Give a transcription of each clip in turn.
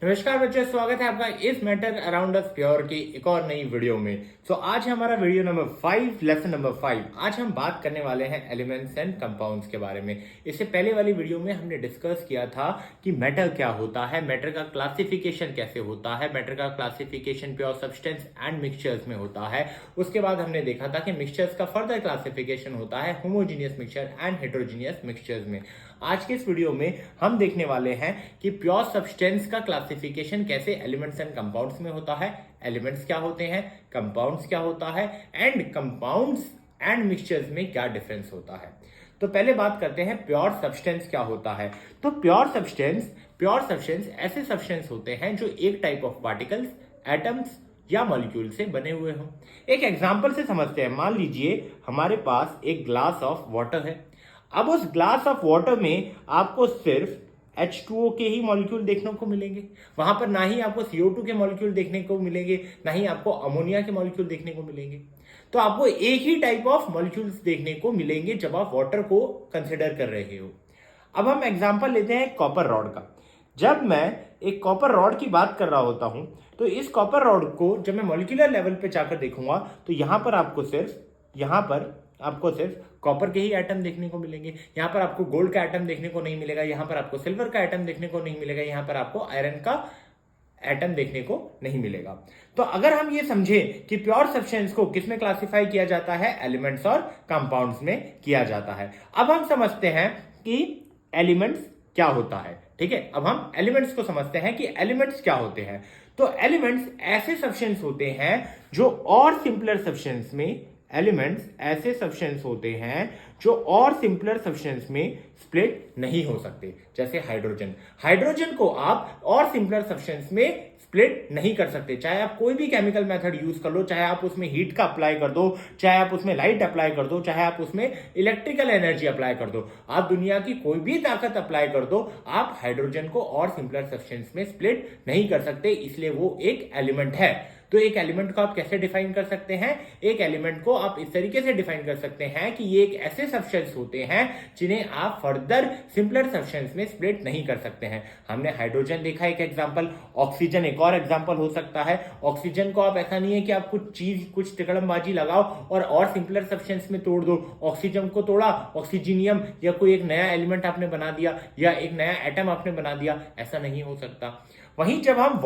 नमस्कार बच्चों, स्वागत है आपका इस मैटर अराउंड अस प्योर की एक और नई वीडियो में। आज हमारा वीडियो नंबर 5, लेसन नंबर 5। आज हम बात करने वाले हैं एलिमेंट्स एंड कंपाउंड्स के बारे में। इससे पहले वाली वीडियो में हमने डिस्कस किया था कि मैटर क्या होता है, मैटर का क्लासिफिकेशन कैसे होता है, मैटर का classification pure substance and mixtures में होता है। उसके बाद हमने देखा था कि मिक्सचर्स का फर्दर क्लासिफिकेशन होता है homogeneous mixture and heterogeneous mixtures में। आज के इस वीडियो में हम देखने वाले हैं कि प्योर सब्सटेंस का क्लासिफिकेशन कैसे एलिमेंट्स एंड कंपाउंड्स में होता है, एलिमेंट्स क्या होते हैं, कंपाउंड्स क्या होता है एंड कंपाउंड्स एंड मिक्सचर्स में क्या डिफरेंस होता है। तो पहले बात करते हैं प्योर सब्सटेंस क्या होता है। तो प्योर सब्सटेंस ऐसे सब्सटेंस होते हैं जो एक टाइप ऑफ पार्टिकल्स, एटम्स या मॉलिक्यूल से बने हुए हों। एक एग्जांपल से समझते हैं। मान लीजिए हमारे पास एक ग्लास ऑफ वाटर है। अब उस ग्लास ऑफ वाटर में आपको सिर्फ H2O के ही मॉलिक्यूल देखने को मिलेंगे। वहां पर ना ही आपको CO2 के मॉलिक्यूल देखने को मिलेंगे, ना ही आपको अमोनिया के मॉलिक्यूल देखने को मिलेंगे। तो आपको एक ही टाइप ऑफ मॉलिक्यूल्स देखने को मिलेंगे जब आप वाटर को कंसिडर कर रहे हो। अब हम एग्जांपल लेते हैं कॉपर रॉड का। जब मैं एक कॉपर रॉड की बात कर रहा होता हूं तो इस कॉपर रॉड को जब मैं मॉलिक्यूलर लेवल पे जाकर देखूंगा तो यहां पर आपको सिर्फ कॉपर के ही एटम देखने को मिलेंगे। यहां पर आपको गोल्ड का एटम देखने को नहीं मिलेगा, यहां पर आपको सिल्वर का एटम देखने को नहीं मिलेगा, यहां पर आपको आयरन का एटम देखने को नहीं मिलेगा। तो अगर हम ये समझे कि प्योर सब्सटेंस को किसमें क्लासिफाई किया जाता है, एलिमेंट्स और कंपाउंड्स में किया जाता है। अब हम समझते हैं कि एलिमेंट्स क्या होता है। ठीक है, अब हम एलिमेंट्स को समझते हैं कि एलिमेंट्स क्या होते हैं। तो एलिमेंट्स ऐसे सब्सटेंस होते हैं जो और सिंपलर सब्सटेंस में स्प्लिट नहीं हो सकते। जैसे हाइड्रोजन को आप और सिंपलर सब्सटेंस में स्प्लिट नहीं कर सकते। चाहे आप कोई भी केमिकल मेथड यूज कर लो, चाहे आप उसमें हीट का अप्लाई कर दो, चाहे आप उसमें लाइट अप्लाई कर दो, चाहे आप उसमें इलेक्ट्रिकल एनर्जी अप्लाई कर दो, आप दुनिया की कोई भी ताकत अप्लाई कर दो, आप हाइड्रोजन को और सिंपलर सब्सटेंस में स्प्लिट नहीं कर सकते। इसलिए वो एक एलिमेंट है। तो एक एलिमेंट को आप कैसे डिफाइन कर सकते हैं? एक एलिमेंट को आप इस तरीके से डिफाइन कर सकते हैं कि ये एक ऐसे सब्सटेंस होते हैं जिन्हें आप फर्दर सिंपलर सब्सटेंस में स्प्लिट नहीं कर सकते हैं। हमने हाइड्रोजन देखा एक एग्जांपल, ऑक्सीजन एक और एग्जांपल हो सकता है। ऑक्सीजन को आप ऐसा नहीं है कि आप कुछ तिकड़मबाजी लगाओ और सिंपलर सब्सटेंस में तोड़ दो। ऑक्सीजन को तोड़ा, ऑक्सीजनियम या कोई एक नया एलिमेंट आपने बना दिया या एक नया एटम आपने बना दिया, ऐसा नहीं हो सकता। वहीं जब हम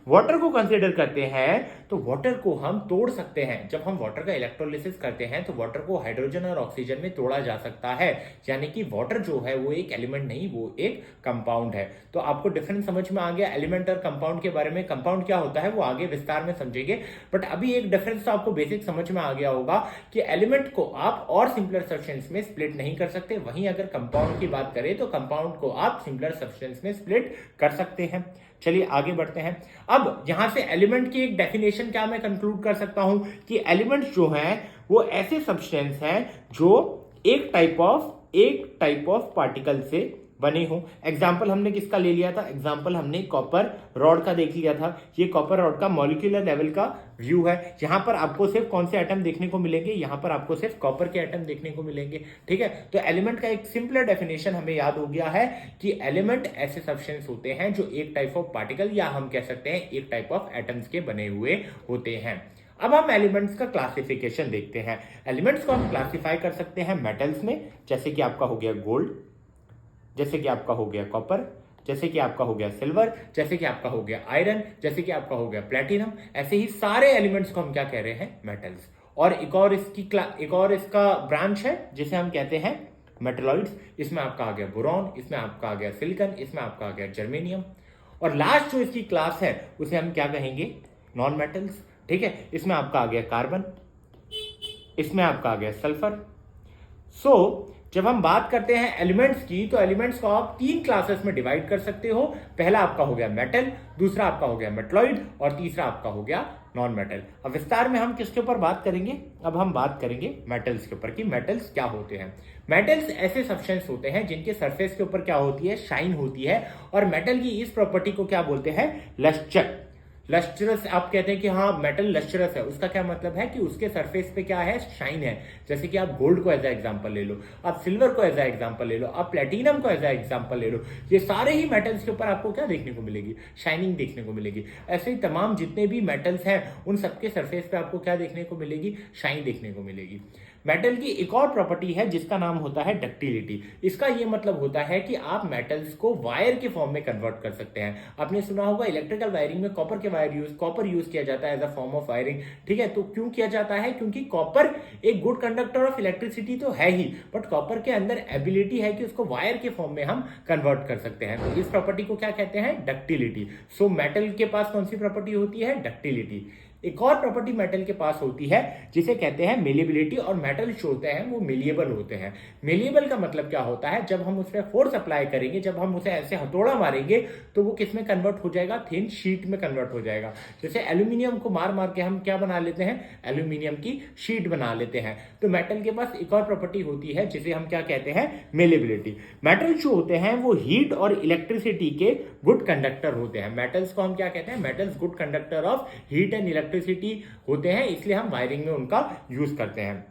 वाटर को कंसीडर करते हैं तो वाटर को हम तोड़ सकते हैं। जब हम वाटर का इलेक्ट्रोलिसिस करते हैं तो वाटर को हाइड्रोजन और ऑक्सीजन में तोड़ा जा सकता है। यानी कि वाटर जो है वो एक एलिमेंट नहीं, वो एक कंपाउंड है। तो आपको डिफरेंस समझ में आ गया एलिमेंट और कंपाउंड के बारे में। कंपाउंड क्या होता है वो आगे विस्तार में समझेंगे, बट अभी एक डिफरेंस तो आपको बेसिक समझ में आ गया होगा कि एलिमेंट को आप और सिंपलर सब्सटेंस में स्प्लिट नहीं कर सकते। वहीं अगर कंपाउंड की बात करें तो कंपाउंड को आप सिंपलर सब्सटेंस में स्प्लिट कर सकते हैं। चलिए आगे बढ़ते हैं। अब यहां से एलिमेंट की एक डेफिनेशन क्या मैं कंक्लूड कर सकता हूं कि एलिमेंट्स जो हैं वो ऐसे सब्सटेंस हैं जो एक टाइप ऑफ पार्टिकल से बने हो। एग्जाम्पल हमने किसका ले लिया था? एग्जाम्पल हमने कॉपर रॉड का देख लिया था। ये कॉपर रॉड का मॉलिक्यूलर लेवल का व्यू है। यहां पर आपको सिर्फ कौन से एटम देखने को मिलेंगे? यहां पर आपको सिर्फ कॉपर के एटम देखने को मिलेंगे। ठीक है, तो एलिमेंट का एक सिंपलर डेफिनेशन हमें याद हो गया है कि एलिमेंट ऐसे सब्सटेंस होते हैं जो एक टाइप ऑफ पार्टिकल या हम कह सकते हैं एक टाइप ऑफ एटम्स के बने हुए होते हैं। अब हम एलिमेंट्स का क्लासिफिकेशन देखते हैं। एलिमेंट्स को हम क्लासिफाई कर सकते हैं मेटल्स में, जैसे कि आपका हो गया गोल्ड, जैसे कि आपका हो गया कॉपर, जैसे कि आपका हो गया सिल्वर, जैसे कि आपका हो गया आयरन, जैसे कि आपका हो गया प्लेटिनम। ऐसे ही सारे एलिमेंट्स को हम क्या कह रहे हैं? मेटल्स। और एक और इसका ब्रांच है जिसे हम कहते हैं मेटलॉइड्स। इसमें आपका आ गया बोरॉन, इसमें आपका आ गया सिलिकॉन, इसमें आपका आ गया जर्मेनियम। और लास्ट जो इसकी क्लास है उसे हम क्या कहेंगे? Non metals. ठीक है, इसमें आपका आ गया कार्बन, इसमें आपका आ गया सल्फर। जब हम बात करते हैं एलिमेंट्स की तो एलिमेंट्स को आप 3 क्लासेस में डिवाइड कर सकते हो। पहला आपका हो गया मेटल, दूसरा आपका हो गया मेटलॉइड और तीसरा आपका हो गया नॉन मेटल। अब विस्तार में हम किसके ऊपर बात करेंगे? अब हम बात करेंगे मेटल्स के ऊपर कि मेटल्स क्या होते हैं। मेटल्स ऐसे सब्सटेंस होते हैं जिनके सरफेस के ऊपर क्या होती है? शाइन होती है। और मेटल की इस प्रॉपर्टी को क्या बोलते हैं? लस्टर। लस्ट्रस आप कहते हैं कि हाँ मेटल लस्ट्रस है, उसका क्या मतलब है कि उसके सरफेस पे क्या है, शाइन है। जैसे कि आप गोल्ड को एज ए एग्जांपल ले लो, आप सिल्वर को एज ए एग्जांपल ले लो, आप प्लेटिनम को एज ए एग्जांपल ले लो, ये सारे ही मेटल्स के ऊपर आपको क्या देखने को मिलेगी, शाइनिंग देखने को मिलेगी। ऐसे ही तमाम जितने भी मेटल्स हैं उन सबके सरफेस पे आपको क्या देखने को मिलेगी, शाइन देखने को मिलेगी। मेटल की एक और प्रॉपर्टी है जिसका नाम होता है डक्टिलिटी। इसका यह मतलब होता है कि आप मेटल्स को वायर के फॉर्म में कन्वर्ट कर सकते हैं। आपने सुना होगा इलेक्ट्रिकल वायरिंग में कॉपर यूज किया जाता है as a form of wiring, ठीक है। तो क्यों किया जाता है, क्योंकि कॉपर एक गुड कंडक्टर ऑफ इलेक्ट्रिसिटी तो है ही, बट कॉपर के अंदर एबिलिटी है कि उसको वायर के फॉर्म में हम कन्वर्ट कर सकते हैं। तो इस प्रॉपर्टी को क्या कहते हैं, डक्टिलिटी। सो मेटल के पास कौन सी प्रॉपर्टी होती है, डक्टिलिटी। एक और प्रॉपर्टी मेटल के पास होती है जिसे कहते हैं मेलिएबिलिटी, और मेटल जो होते हैं वो मेलिएबल होते हैं। मेलिएबल का मतलब क्या होता है, जब हम उसमें फोर्स अप्लाई करेंगे, जब हम उसे ऐसे हथौड़ा मारेंगे तो वो किस में कन्वर्ट हो जाएगा, थिन शीट में कन्वर्ट हो जाएगा। जैसे एल्यूमिनियम को मार मार के हम क्या बना लेते हैं, एल्यूमिनियम की शीट बना लेते हैं। तो मेटल के पास एक और प्रॉपर्टी होती है जिसे हम क्या कहते हैं, मेलिएबिलिटी। मेटल जो होते हैं वो हीट और इलेक्ट्रिसिटी के गुड कंडक्टर होते हैं। मेटल्स को हम क्या कहते हैं, metals good conductor of heat and electricity होते हैं, इसलिए हम वायरिंग में उनका यूज करते हैं।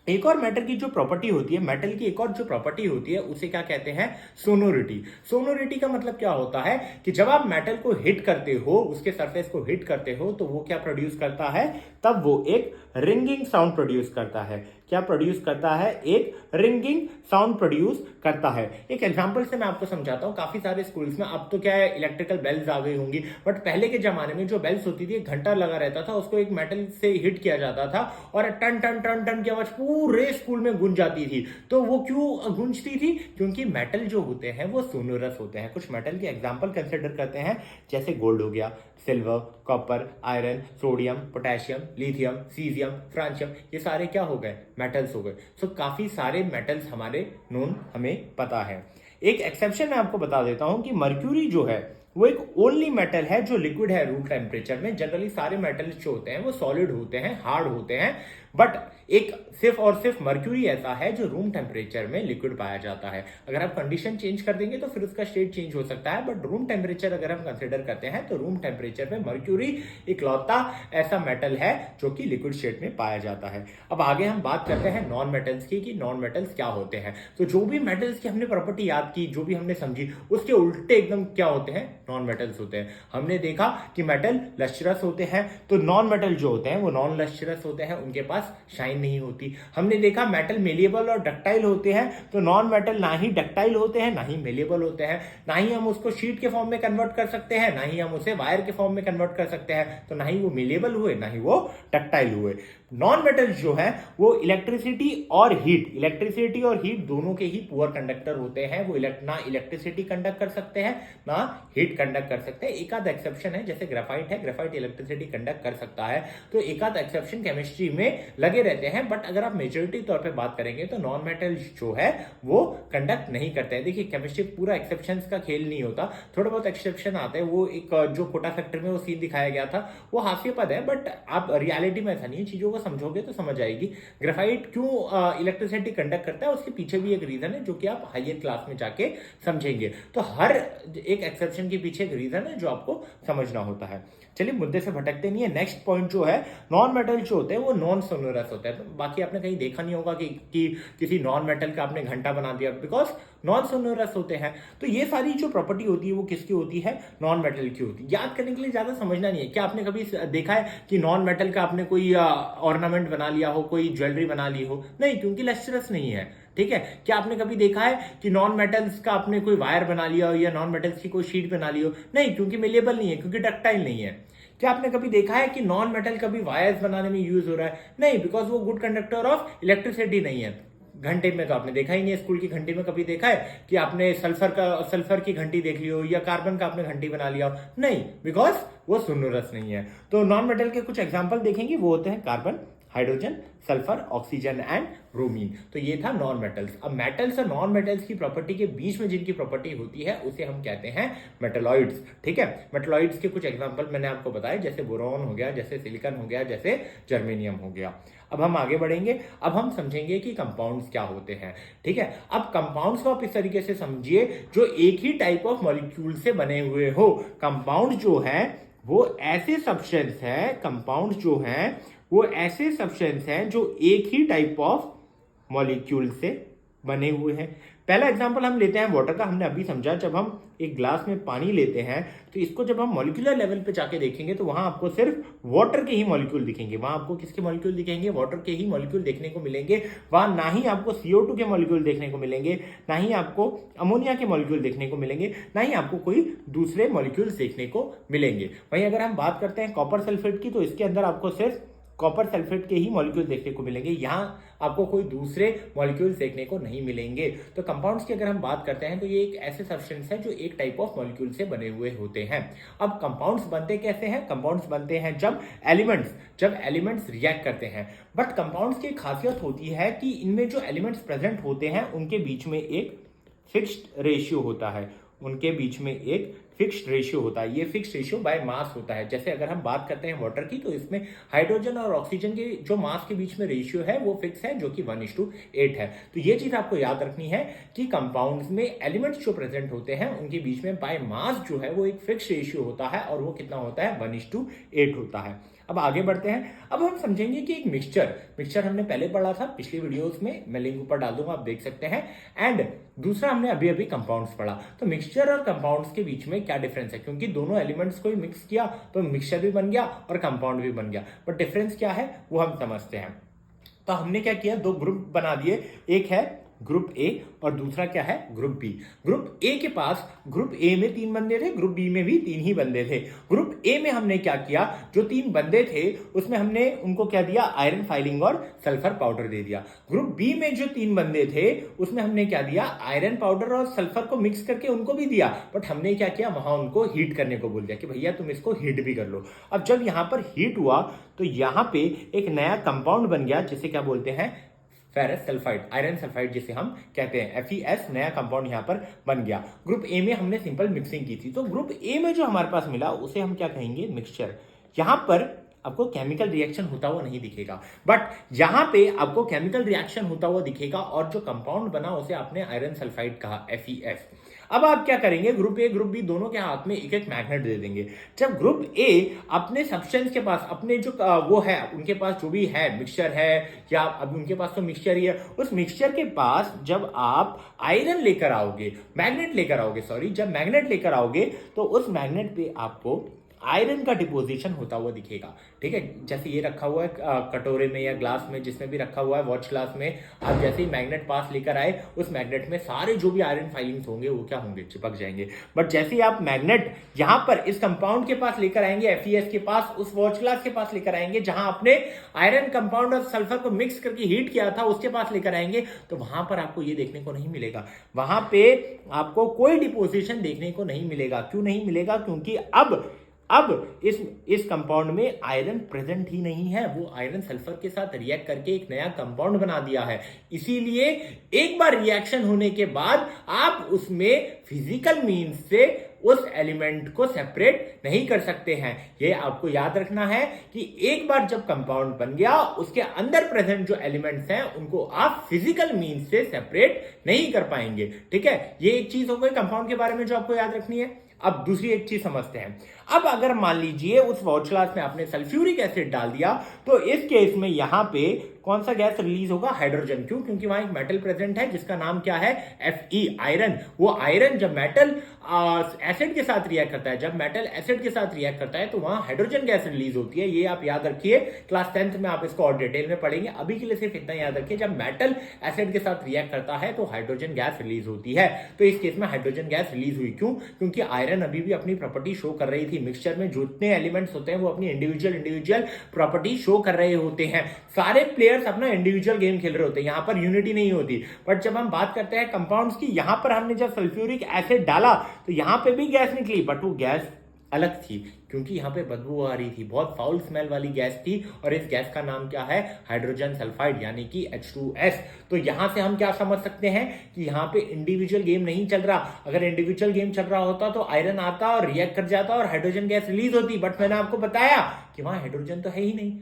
एक और मेटल की जो प्रॉपर्टी होती है, मेटल की एक और जो प्रॉपर्टी होती है उसे क्या कहते हैं, सोनोरिटी। सोनोरिटी का मतलब क्या होता है कि जब आप मेटल को हिट करते हो, उसके सरफेस को हिट करते हो, तो वो क्या प्रोड्यूस करता है, तब वो एक रिंगिंग साउंड प्रोड्यूस करता है। क्या प्रोड्यूस करता है, एक रिंगिंग साउंड प्रोड्यूस करता है। एक एग्जांपल से मैं आपको समझाता हूं। काफी सारे स्कूल्स में अब तो क्या है, इलेक्ट्रिकल बेल्स आ गई होंगी, बट पहले के जमाने में जो बेल्स होती थी, एक घंटा लगा रहता था, उसको एक मेटल से हिट किया जाता था और टन टन टन टन की आवाज पूरे स्कूल में गूंज जाती थी। तो वो क्यों गूंजती थी, क्योंकि मेटल जो होते हैं वो सोनोरस होते हैं। कुछ मेटल के एग्जांपल कंसिडर करते हैं, जैसे गोल्ड हो गया, silver, copper, iron, sodium, potassium, lithium, caesium, francium, ये सारे क्या हो गए, मेटल्स हो गए। सो काफी सारे मेटल्स हमारे नोन हमें पता है। एक एक्सेप्शन मैं आपको बता देता हूं कि मर्क्यूरी जो है वो एक ओनली मेटल है जो लिक्विड है रूम टेम्परेचर में। जनरली सारे मेटल्स जो होते हैं वो सॉलिड होते हैं, हार्ड होते हैं, बट एक सिर्फ और सिर्फ मर्क्यूरी ऐसा है जो रूम टेम्परेचर में लिक्विड पाया जाता है। अगर आप कंडीशन चेंज कर देंगे तो फिर उसका स्टेट चेंज हो सकता है, बट रूम टेम्परेचर अगर हम कंसिडर करते हैं तो रूम टेम्परेचर में मर्क्यूरी इकलौता ऐसा मेटल है जो कि लिक्विड स्टेट में पाया जाता है। अब आगे हम बात करते हैं नॉन मेटल्स की, कि नॉन मेटल्स क्या होते हैं। तो जो भी मेटल्स की हमने प्रॉपर्टी याद की, जो भी हमने समझी, उसके उल्टे एकदम क्या होते हैं, नॉन मेटल्स होते हैं। हमने देखा कि मेटल लस्ट्रस होते हैं, तो नॉन मेटल जो होते हैं वो नॉन लस्ट्रस होते हैं, उनके पास शाइन नहीं होती। हमने देखा मेटल मेलिएबल और डक्टाइल होते हैं, तो नॉन मेटल ना ही डक्टाइल होते हैं ना ही मेलिएबल होते हैं। ना ही हम उसको शीट के फॉर्म में कन्वर्ट कर सकते हैं, ना ही हम उसे वायर के फॉर्म में कन्वर्ट कर सकते हैं। तो ना ही वो मेलिएबल हुए ना ही वो डक्टाइल हुए। नॉन मेटल्स जो है वो इलेक्ट्रिसिटी और हीट दोनों के ही पुअर कंडक्टर होते हैं। वो ना इलेक्ट्रिसिटी कंडक्ट कर सकते हैं ना हीट कंडक्ट कर सकते हैं। एक आध एक्सेप्शन है, जैसे ग्रेफाइट है, ग्रेफाइट इलेक्ट्रिसिटी कंडक्ट कर सकता है। तो एक आध एक्सेप्शन केमिस्ट्री में लगे रहते हैं, बट अगर आप मेजोरिटी तौर पे बात करेंगे तो नॉन मेटल्स जो है वो कंडक्ट नहीं करते हैं। देखिए केमिस्ट्री पूरा एक्सेप्शंस का खेल नहीं होता, थोड़ा बहुत एक्सेप्शन आते हैं। वो एक जो कोटा फैक्ट्री में वो सीन दिखाया गया था वो हास्यास्पद है, बट आप रियलिटी में ऐसा नहीं है। चीजों को समझोगे तो समझ आएगी। ग्रेफाइट क्यों इलेक्ट्रिसिटी कंडक्ट करता है, उसके पीछे भी एक रीजन है जो कि आप हायर क्लास में जाके समझेंगे। तो हर एक एक्सेप्शन के पीछे एक रीजन है जो आपको समझना होता है। चलिए मुद्दे से भटकते नहीं है। नेक्स्ट पॉइंट जो है, नॉन मेटल जो होते हैं वो नॉन सोनोरस होते हैं। तो बाकी आपने कहीं देखा नहीं होगा कि किसी नॉन मेटल का आपने घंटा बना दिया, बिकॉज नॉन सोनोरस होते हैं। तो ये सारी जो प्रॉपर्टी होती है वो किसकी होती है, नॉन मेटल की होती है। याद करने के लिए ज्यादा समझना नहीं है। क्या आपने कभी देखा है कि नॉन मेटल का आपने कोई ऑर्नामेंट बना लिया हो, कोई ज्वेलरी बना ली हो? नहीं, क्योंकि लस्ट्रस नहीं है। ठीक है। क्या आपने कभी देखा है कि नॉन मेटल्स का आपने कोई वायर बना लिया हो या नॉन मेटल्स की कोई शीट बना ली हो? नहीं, क्योंकि मेलेबल नहीं है, क्योंकि डक्टाइल नहीं है। क्या आपने कभी देखा है कि नॉन मेटल कभी वायर्स बनाने में यूज हो रहा है? नहीं, बिकॉज वो गुड कंडक्टर ऑफ इलेक्ट्रिसिटी नहीं है। घंटे में तो आपने देखा ही नहीं है। स्कूल की घंटी में कभी देखा है कि आपने सल्फर की घंटी देख ली हो या कार्बन का आपने घंटी बना लिया हो? नहीं, बिकॉज वो सोनोरस नहीं है। तो नॉन मेटल के कुछ एग्जांपल देखेंगे, वो होते हैं carbon, hydrogen, sulphur, oxygen and bromine. तो ये था नॉन मेटल्स। अब मेटल्स और नॉन मेटल्स की प्रॉपर्टी के बीच में जिनकी प्रॉपर्टी होती है उसे हम कहते हैं मेटलॉइड्स। ठीक है। मेटलॉइड्स के कुछ एग्जांपल मैंने आपको बताए, जैसे बोरॉन हो गया, जैसे सिलिकॉन हो गया, जैसे जर्मेनियम हो गया। अब हम आगे बढ़ेंगे। अब हम समझेंगे कि कंपाउंड्स क्या होते हैं। ठीक है। अब कंपाउंड्स को आप इस तरीके से समझिए जो एक ही टाइप ऑफ मॉलिक्यूल से बने हुए हो। कंपाउंड जो है वो ऐसे सब्सटेंस है, कंपाउंड जो हैं वो ऐसे सब्सटेंस हैं जो एक ही टाइप ऑफ मॉलिक्यूल से बने हुए हैं। पहला एग्जांपल हम लेते हैं वाटर का। हमने अभी समझा, जब हम एक ग्लास में पानी लेते हैं तो इसको जब हम मॉलिक्यूलर लेवल पे जाके देखेंगे तो वहां आपको सिर्फ वाटर के ही मॉलिक्यूल दिखेंगे। वहां आपको किसके मॉलिक्यूल दिखेंगे? वाटर के ही मॉलिक्यूल देखने को मिलेंगे। वहां ना ही आपको CO2 के मॉलिक्यूल देखने को मिलेंगे, ना ही आपको अमोनिया के मॉलिक्यूल देखने को मिलेंगे, ना ही आपको कोई दूसरे मॉलिक्यूल्स देखने को मिलेंगे। वहीं अगर हम बात करते हैं कॉपर सल्फेट की, तो इसके अंदर आपको सिर्फ कॉपर सल्फेट के ही मॉलिक्यूल देखने को मिलेंगे। यहां आपको कोई दूसरे मॉलिक्यूल्स देखने को नहीं मिलेंगे। तो कंपाउंड्स की अगर हम बात करते हैं तो ये एक ऐसे सब्सटेंस है जो एक टाइप ऑफ मॉलिक्यूल से बने हुए होते हैं। अब कंपाउंड्स बनते कैसे हैं? कंपाउंड्स बनते हैं जब एलिमेंट्स रिएक्ट करते हैं। बट कंपाउंड्स की खासियत होती है कि इनमें जो एलिमेंट्स प्रेजेंट होते हैं उनके बीच में एक फिक्स्ड रेशियो होता है। उनके बीच में एक फिक्स्ड रेशियो होता है। ये फिक्स्ड रेशियो बाय मास होता है। जैसे अगर हम बात करते हैं वाटर की, तो इसमें हाइड्रोजन और ऑक्सीजन के जो मास के बीच में रेशियो है वो फिक्स है, जो कि 1:8 है। तो ये चीज आपको याद रखनी है कि कंपाउंड्स में एलिमेंट्स जो प्रेजेंट होते हैं उनके बीच में बाय मास जो है वो एक फिक्स्ड रेशियो होता है, और वो कितना होता है? 1:8 होता है। अब आगे बढ़ते हैं। अब हम समझेंगे कि एक मिक्सचर हमने पहले पढ़ा था पिछली वीडियोस में, मैं लिंक ऊपर डाल दूंगा, आप देख सकते हैं। एंड दूसरा हमने अभी अभी कंपाउंड्स पढ़ा। तो मिक्सचर और कंपाउंड्स के बीच में क्या डिफरेंस है? क्योंकि दोनों एलिमेंट्स को ही मिक्स किया तो मिक्सचर भी बन गया और कंपाउंड भी बन गया, बट डिफरेंस क्या है वो हम समझते हैं। तो हमने क्या किया, दो ग्रुप बना दिए। एक है ग्रुप ए और दूसरा क्या है? Group B. ग्रुप ए के पास ग्रुप ए में 3 बंदे थे, ग्रुप बी में भी 3 ही बंदे थे। ग्रुप ए में हमने क्या किया, जो 3 बंदे थे उसमें हमने उनको क्या दिया? आयरन फाइलिंग और सल्फर पाउडर दे दिया। ग्रुप बी में जो 3 बंदे थे उसमें हमने क्या दिया? आयरन पाउडर और सल्फर को मिक्स करके उनको भी दिया, बट हमने क्या किया? वहां उनको हीट करने को बोल दिया कि भैया तुम इसको हीट भी कर लो। अब जब यहां पर हीट हुआ तो यहां पे एक नया कंपाउंड बन गया जिसे क्या बोलते हैं? फेरस सल्फाइड, आयरन सल्फाइड जिसे हम कहते हैं, FeS, नया कंपाउंड यहां पर बन गया। ग्रुप ए में हमने सिंपल मिक्सिंग की थी, तो ग्रुप ए में जो हमारे पास मिला उसे हम क्या कहेंगे? मिक्सचर। यहां पर आपको केमिकल रिएक्शन होता हुआ नहीं दिखेगा, बट यहां पे आपको केमिकल रिएक्शन होता हुआ दिखेगा, और जो कंपाउंड बना उसे आपने आयरन सल्फाइड कहा, FeS। अब आप क्या करेंगे? ग्रुप ए ग्रुप बी दोनों के हाथ में एक एक मैग्नेट दे देंगे। जब ग्रुप ए अपने सब्सटेंस के पास, अपने जो वो है उनके पास जो भी है, मिक्सचर है या अब उनके पास तो मिक्सचर ही है, उस मिक्सचर के पास जब आप आयरन लेकर आओगे, मैग्नेट लेकर आओगे, सॉरी, जब मैग्नेट लेकर आओगे तो उस मैग्नेट पे आपको आयरन का डिपोजिशन होता हुआ दिखेगा। ठीक है, जैसे ये रखा हुआ है कटोरे में या ग्लास में, जिसमें भी रखा हुआ है, वॉच ग्लास में, आप जैसे ही मैग्नेट पास लेकर आए उस मैग्नेट में सारे जो भी आयरन फाइलिंग्स होंगे वो क्या होंगे? चिपक जाएंगे। बट जैसे ही आप मैग्नेट यहां पर इस कंपाउंड के पास लेकर आएंगे, FeS के पास, उस वॉच ग्लास के पास लेकर आएंगे जहां आपने आयरन कंपाउंड और सल्फर को मिक्स करके हीट किया था, उसके पास लेकर आएंगे, तो वहां पर आपको ये देखने को नहीं मिलेगा। वहां पे आपको कोई डिपोजिशन देखने को नहीं मिलेगा। क्यों नहीं मिलेगा? क्योंकि अब इस कंपाउंड में आयरन प्रेजेंट ही नहीं है। वो आयरन सल्फर के साथ रिएक्ट करके एक नया कंपाउंड बना दिया है। इसीलिए एक बार रिएक्शन होने के बाद आप उसमें फिजिकल मींस से उस एलिमेंट को सेपरेट नहीं कर सकते हैं। ये आपको याद रखना है कि एक बार जब कंपाउंड बन गया, उसके अंदर प्रेजेंट जो एलिमेंट्स हैं उनको आप फिजिकल मींस से सेपरेट नहीं कर पाएंगे। ठीक है, ये एक चीज हो गई कंपाउंड के बारे में जो आपको याद रखनी है। अब दूसरी एक चीज समझते हैं। अब अगर मान लीजिए उस वॉच ग्लास में आपने सल्फ्यूरिक एसिड डाल दिया, तो इस केस में यहां पे कौन सा गैस रिलीज होगा? हाइड्रोजन। क्यों? क्योंकि वहां एक मेटल प्रेजेंट है जिसका नाम क्या है? Fe, iron. वो आयरन जब मेटल एसिड के साथ रिएक्ट करता है, जब मेटल एसिड के साथ रिएक्ट करता है तो वहां हाइड्रोजन गैस रिलीज होती है। ये आप याद रखिए, क्लास 10th में आप इसको और डिटेल में पढ़ेंगे। अभी के लिए सिर्फ इतना याद रखिए, जब मेटल एसिड के साथ रिएक्ट करता है तो हाइड्रोजन गैस रिलीज होती है। तो इस केस में हाइड्रोजन गैस रिलीज हुई। क्यों? क्योंकि आयरन अभी भी अपनी प्रॉपर्टी शो कर रही थी। मिक्सचर में जितने एलिमेंट्स होते हैं वो अपनी इंडिविजुअल प्रॉपर्टी शो कर रहे होते हैं। सारे प्लेयर्स अपना इंडिविजुअल गेम खेल रहे होते हैं, यहां पर यूनिटी नहीं होती। बट जब हम बात करते हैं कंपाउंड्स की, यहां पर हमने जब सल्फ्यूरिक एसिड डाला तो यहां पे भी गैस निकली, बट वो गैस अलग थी, क्योंकि यहां पे बदबू आ रही थी, बहुत फाउल स्मेल वाली गैस थी, और इस गैस का नाम क्या है? हाइड्रोजन सल्फाइड, यानी कि H2S। तो यहां से हम क्या समझ सकते हैं कि यहां पे इंडिविजुअल गेम नहीं चल रहा। अगर इंडिविजुअल गेम चल रहा होता तो आयरन आता और रिएक्ट कर जाता और हाइड्रोजन गैस रिलीज होती, बट मैंने आपको बताया कि वहां हाइड्रोजन तो है ही नहीं।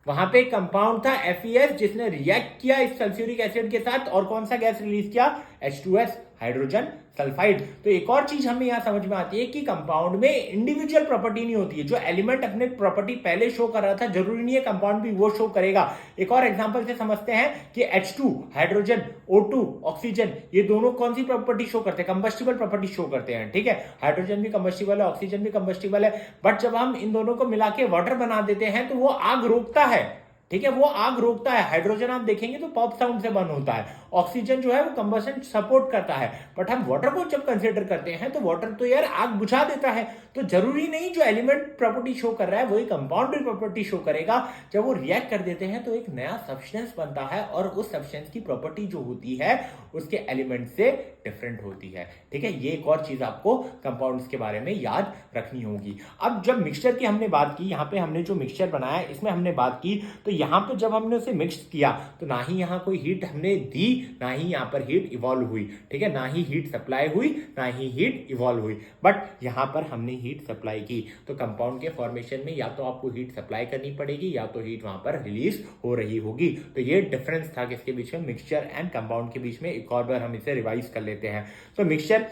वहां पे कंपाउंड था FeS जिसने रिएक्ट किया इस सल्फ्यूरिक एसिड के साथ, और कौन सा गैस रिलीज किया? H2S hydrogen sulphide. तो एक और चीज हमें यहां समझ में आती है कि कंपाउंड में इंडिविजुअल प्रॉपर्टी नहीं होती है। जो एलिमेंट अपने प्रॉपर्टी पहले शो कर रहा था जरूरी नहीं है कंपाउंड भी वो शो करेगा। एक और एग्जांपल से समझते हैं कि H2 हाइड्रोजन, O2 ऑक्सीजन, ये दोनों कौन सी प्रॉपर्टी शो करते हैं? कंबस्टिबल प्रॉपर्टी शो करते हैं, ठीक है। हाइड्रोजन भी कंबस्टिबल है, ऑक्सीजन भी कंबस्टिबल है, बट जब हम इन दोनों को मिला के वाटर बना देते हैं तो वो आग रोकता है, ठीक है, वो आग रोकता है। हाइड्रोजन आप देखेंगे तो पॉप साउंड से बर्न होता है, ऑक्सीजन जो है वो कंबशन सपोर्ट करता है, बट हम वाटर को जब कंसीडर करते हैं तो वाटर तो यार आग बुझा देता है। तो जरूरी नहीं जो एलिमेंट प्रॉपर्टी शो कर रहा है वही कंपाउंड भी प्रॉपर्टी शो करेगा। जब वो रिएक्ट कर देते हैं तो एक नया सब्सटेंस बनता है और उस सब्सटेंस की प्रॉपर्टी जो होती है उसके एलिमेंट से डिफरेंट होती है, ठीक है। ये एक और चीज आपको कंपाउंड्स के बारे में याद रखनी होगी। अब जब मिक्सचर की हमने बात की, यहाँ पे हमने जो मिक्सचर बनाया इसमें हमने बात की, तो यहाँ पे जब हमने उसे मिक्स किया तो ना ही यहाँ कोई हीट हमने दी, ना ही यहाँ पर हीट इवॉल्व हुई, ठीक है, ना ही हीट सप्लाई हुई, ना ही हीट इवॉल्व हुई, बट यहाँ पर हमने हीट सप्लाई की। तो कंपाउंड के फॉर्मेशन में या तो आपको हीट सप्लाई करनी पड़ेगी या तो हीट वहां पर रिलीज हो रही होगी। तो ये डिफरेंस था किसके बीच में? मिक्सचर एंड कंपाउंड के बीच में। एक और बार हम इसे रिवाइज कर लेते हैं। तो मिक्सचर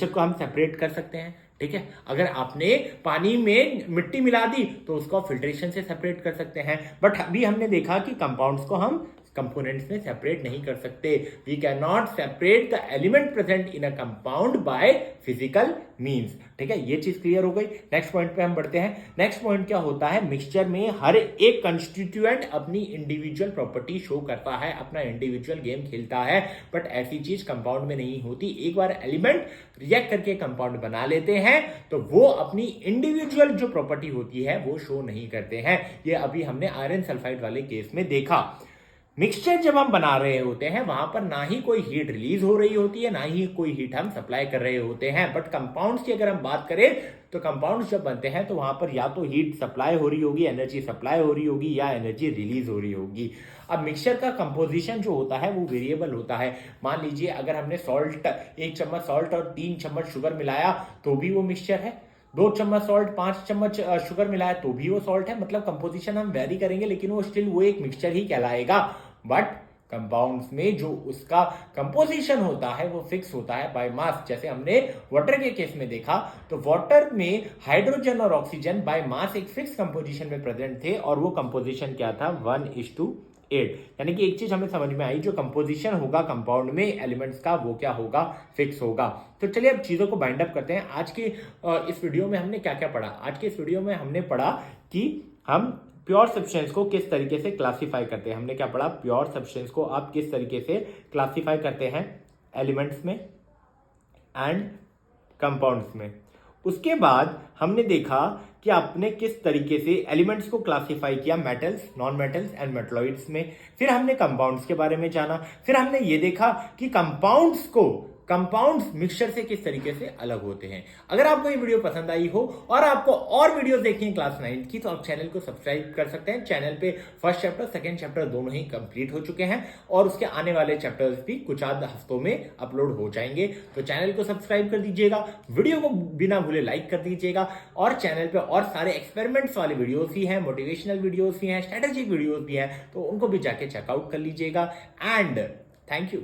को हम सेपरेट कर सकते हैं, ठीक है। अगर आपने पानी में मिट्टी मिला दी तो उसको फिल्ट्रेशन से सेपरेट कर सकते हैं, बट अभी हमने देखा कि कंपाउंड्स को हम कंपोनेंट्स में सेपरेट नहीं कर सकते। We can not separate the element present in a compound by physical means, ठीक है। ये चीज क्लियर हो गई। नेक्स्ट पॉइंट पे हम बढ़ते हैं। नेक्स्ट पॉइंट क्या होता है? मिक्सचर में हर एक कंस्टिट्यूएंट अपनी इंडिविजुअल प्रॉपर्टी शो करता है, अपना इंडिविजुअल गेम खेलता है, बट ऐसी चीज कंपाउंड में नहीं होती। एक बार एलिमेंट रिएक्ट करके कंपाउंड बना लेते हैं तो वो अपनी इंडिविजुअल जो प्रॉपर्टी होती है वो शो नहीं करते हैं। ये अभी हमने आयरन सल्फाइड वाले केस में देखा। मिक्सचर जब हम बना रहे होते हैं वहां पर ना ही कोई हीट रिलीज हो रही होती है, ना ही कोई हीट हम सप्लाई कर रहे होते हैं। बट कंपाउंड्स की अगर हम बात करें तो कंपाउंड्स जब बनते हैं तो वहां पर या तो हीट सप्लाई हो रही होगी, एनर्जी सप्लाई हो रही होगी, या एनर्जी रिलीज हो रही होगी। अब मिक्सचर का कंपोजिशन जो होता है वो वेरिएबल होता है। मान लीजिए अगर हमने सॉल्ट, 1 चम्मच सॉल्ट और 3 चम्मच शुगर मिलाया तो भी वो मिक्सचर है। 2 चम्मच सॉल्ट, 5 चम्मच शुगर मिलाया तो भी वो सॉल्ट है। मतलब कंपोजिशन हम वेरी करेंगे लेकिन वो स्टिल वो एक मिक्सचर ही कहलाएगा। बट कंपाउंड्स में जो उसका कंपोजिशन होता है वो फिक्स होता है बाय मास। जैसे हमने वाटर के केस में देखा तो वाटर में हाइड्रोजन और ऑक्सीजन बाय मास एक फिक्स कंपोजिशन में प्रेजेंट थे और वो कंपोजिशन क्या था? 1:8। यानी कि एक चीज हमें समझ में आई, जो कंपोजिशन होगा कंपाउंड में एलिमेंट्स का वो क्या होगा? फिक्स होगा। तो चलिए अब चीजों को बाइंड अप करते हैं। आज के इस वीडियो में हमने क्या क्या पढ़ा? आज के इस वीडियो में हमने पढ़ा कि हम प्योर सब्सटेंस को किस तरीके से क्लासिफाई करते हैं। हमने क्या पढ़ा? प्योर सब्सटेंस को आप किस तरीके से क्लासिफाई करते हैं एलिमेंट्स में एंड कंपाउंड्स में। उसके बाद हमने देखा कि आपने किस तरीके से एलिमेंट्स को क्लासिफाई किया metals, non metals and metalloids में। फिर हमने कंपाउंड्स के बारे में जाना। फिर हमने ये देखा कि कंपाउंड्स मिक्सचर से किस तरीके से अलग होते हैं। अगर आपको ये वीडियो पसंद आई हो और आपको और वीडियोस देखनी है क्लास 9 की तो आप चैनल को सब्सक्राइब कर सकते हैं। चैनल पे फर्स्ट चैप्टर, सेकंड चैप्टर दोनों ही कंप्लीट हो चुके हैं और उसके आने वाले चैप्टर्स भी कुछ आध हफ्तों में अपलोड हो जाएंगे। तो चैनल को सब्सक्राइब कर दीजिएगा, वीडियो को बिना भूले लाइक कर दीजिएगा और चैनल पे और सारे एक्सपेरिमेंट्स वाले वीडियोस भी हैं, मोटिवेशनल वीडियोस भी हैं, स्ट्रेटेजिक वीडियोस भी हैं, तो उनको भी जाके चेकआउट कर लीजिएगा। And thank you.